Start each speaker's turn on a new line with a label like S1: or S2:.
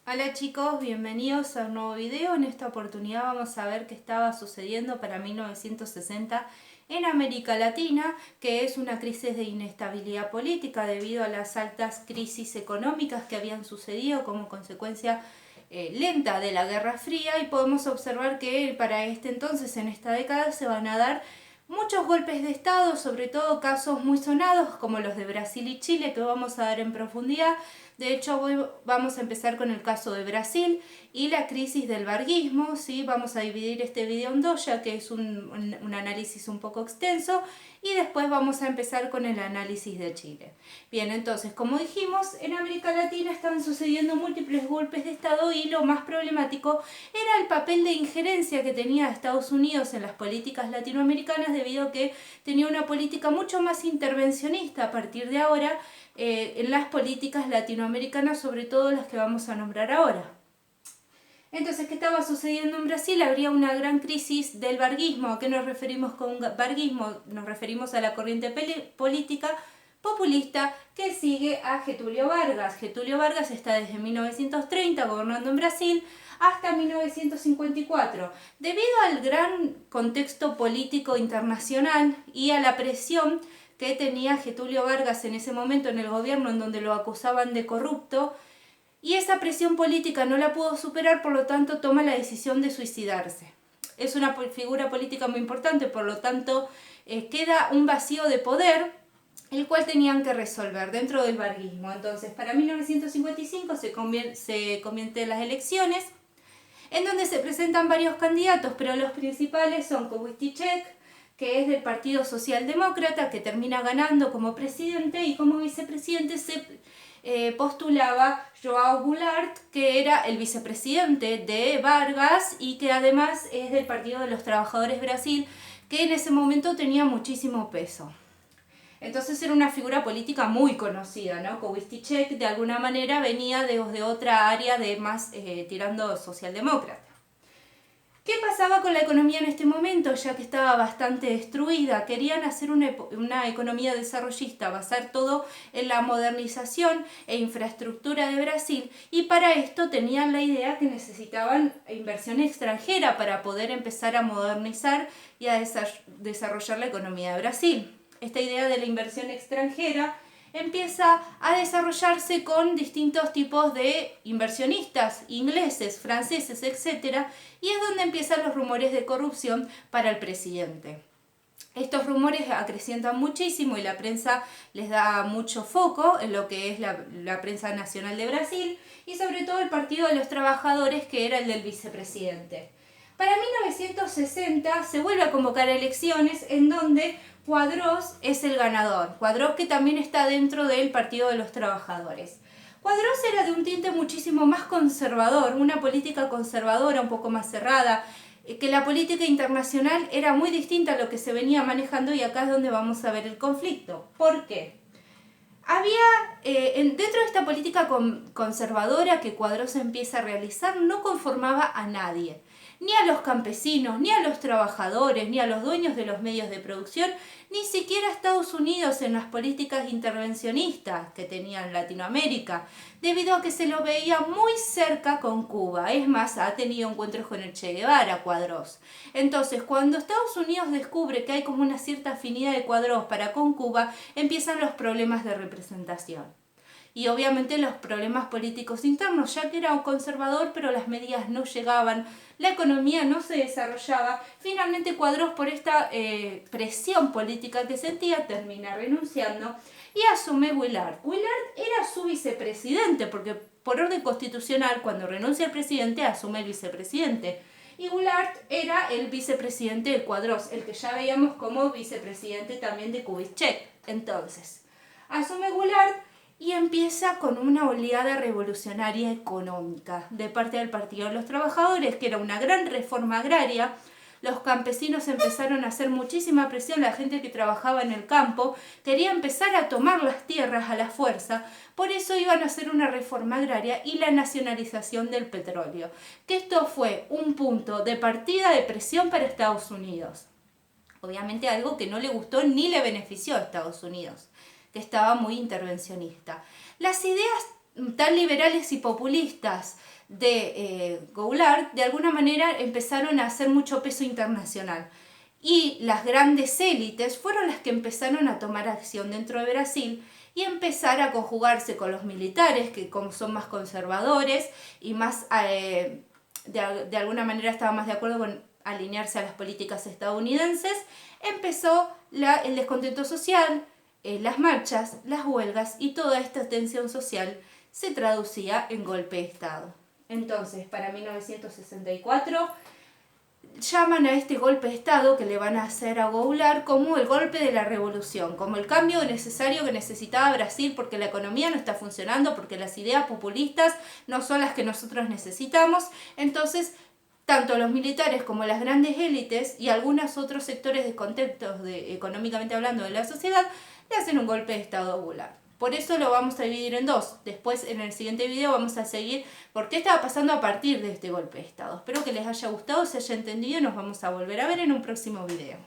S1: Hola chicos, bienvenidos a un nuevo video. En esta oportunidad vamos a ver qué estaba sucediendo para 1960 en América Latina, que es una crisis de inestabilidad política debido a las altas crisis económicas que habían sucedido como consecuencia lenta de la Guerra Fría, y podemos observar que para este entonces, en esta década, se van a dar muchos golpes de Estado, sobre todo casos muy sonados como los de Brasil y Chile, que vamos a dar en profundidad. De hecho, vamos a empezar con el caso de Brasil y la crisis del varguismo, ¿sí? Vamos a dividir este video en dos, ya que es un análisis un poco extenso, y después vamos a empezar con el análisis de Chile. Bien, entonces, como dijimos, en América Latina están sucediendo múltiples golpes de Estado y lo más problemático era el papel de injerencia que tenía Estados Unidos en las políticas latinoamericanas, debido a que tenía una política mucho más intervencionista a partir de ahora en las políticas latinoamericanas, sobre todo las que vamos a nombrar ahora. Entonces, ¿qué estaba sucediendo en Brasil? Habría una gran crisis del varguismo. ¿A qué nos referimos con varguismo? Nos referimos a la corriente política populista que sigue a Getúlio Vargas. Getúlio Vargas está desde 1930 gobernando en Brasil hasta 1954. Debido al gran contexto político internacional y a la presión que tenía Getúlio Vargas en ese momento en el gobierno, en donde lo acusaban de corrupto, y esa presión política no la pudo superar, por lo tanto toma la decisión de suicidarse. Es una figura política muy importante, por lo tanto queda un vacío de poder, el cual tenían que resolver dentro del varguismo. Entonces, para 1955 se convierten las elecciones, en donde se presentan varios candidatos, pero los principales son Kubitschek, que es del Partido Socialdemócrata, que termina ganando como presidente, y como vicepresidente se postulaba João Goulart, que era el vicepresidente de Vargas y que además es del Partido de los Trabajadores Brasil, que en ese momento tenía muchísimo peso. Entonces era una figura política muy conocida, ¿no? Kubitschek de alguna manera venía de otra área de más tirando socialdemócrata. ¿Qué pasaba con la economía en este momento? Ya que estaba bastante destruida, querían hacer una economía desarrollista, basar todo en la modernización e infraestructura de Brasil, y para esto tenían la idea que necesitaban inversión extranjera para poder empezar a modernizar y a desarrollar la economía de Brasil. Esta idea de la inversión extranjera empieza a desarrollarse con distintos tipos de inversionistas ingleses, franceses, etc. Y es donde empiezan los rumores de corrupción para el presidente. Estos rumores acrecientan muchísimo y la prensa les da mucho foco en lo que es la prensa nacional de Brasil, y sobre todo el Partido de los Trabajadores, que era el del vicepresidente. Para 1960 se vuelve a convocar elecciones en donde Quadros es el ganador. Quadros, que también está dentro del Partido de los Trabajadores. Quadros era de un tinte muchísimo más conservador, una política conservadora, un poco más cerrada, que la política internacional era muy distinta a lo que se venía manejando, y acá es donde vamos a ver el conflicto. ¿Por qué? Había, dentro de esta política conservadora que Quadros empieza a realizar, no conformaba a nadie, ni a los campesinos, ni a los trabajadores, ni a los dueños de los medios de producción, ni siquiera a Estados Unidos en las políticas intervencionistas que tenía en Latinoamérica, debido a que se lo veía muy cerca con Cuba. Es más, ha tenido encuentros con el Che Guevara, Quadros. Entonces, cuando Estados Unidos descubre que hay como una cierta afinidad de Quadros para con Cuba, empiezan los problemas de representación. Y obviamente los problemas políticos internos, ya que era un conservador, pero las medidas no llegaban, la economía no se desarrollaba. Finalmente Quadros, por esta presión política que sentía, termina renunciando y asume Goulart. Goulart era su vicepresidente, porque por orden constitucional, cuando renuncia el presidente, asume el vicepresidente. Y Goulart era el vicepresidente de Quadros, el que ya veíamos como vicepresidente también de Kubitschek. Entonces, asume Goulart y empieza con una oleada revolucionaria económica de parte del Partido de los Trabajadores, que era una gran reforma agraria. Los campesinos empezaron a hacer muchísima presión, la gente que trabajaba en el campo quería empezar a tomar las tierras a la fuerza, por eso iban a hacer una reforma agraria y la nacionalización del petróleo, que esto fue un punto de partida de presión para Estados Unidos. Obviamente algo que no le gustó ni le benefició a Estados Unidos, que estaba muy intervencionista. Las ideas tan liberales y populistas de Goulart, de alguna manera empezaron a hacer mucho peso internacional. Y las grandes élites fueron las que empezaron a tomar acción dentro de Brasil y empezar a conjugarse con los militares, que como son más conservadores y más, de alguna manera estaban más de acuerdo con alinearse a las políticas estadounidenses, empezó el descontento social, las marchas, las huelgas y toda esta tensión social se traducía en golpe de Estado. Entonces, para 1964 llaman a este golpe de Estado que le van a hacer a Goulart como el golpe de la revolución, como el cambio necesario que necesitaba Brasil porque la economía no está funcionando, porque las ideas populistas no son las que nosotros necesitamos. Entonces, tanto los militares como las grandes élites y algunos otros sectores descontentos económicamente hablando de la sociedad le hacen un golpe de Estado a Goulart. Por eso lo vamos a dividir en dos. Después, en el siguiente video, vamos a seguir por qué estaba pasando a partir de este golpe de Estado. Espero que les haya gustado, se haya entendido y nos vamos a volver a ver en un próximo video.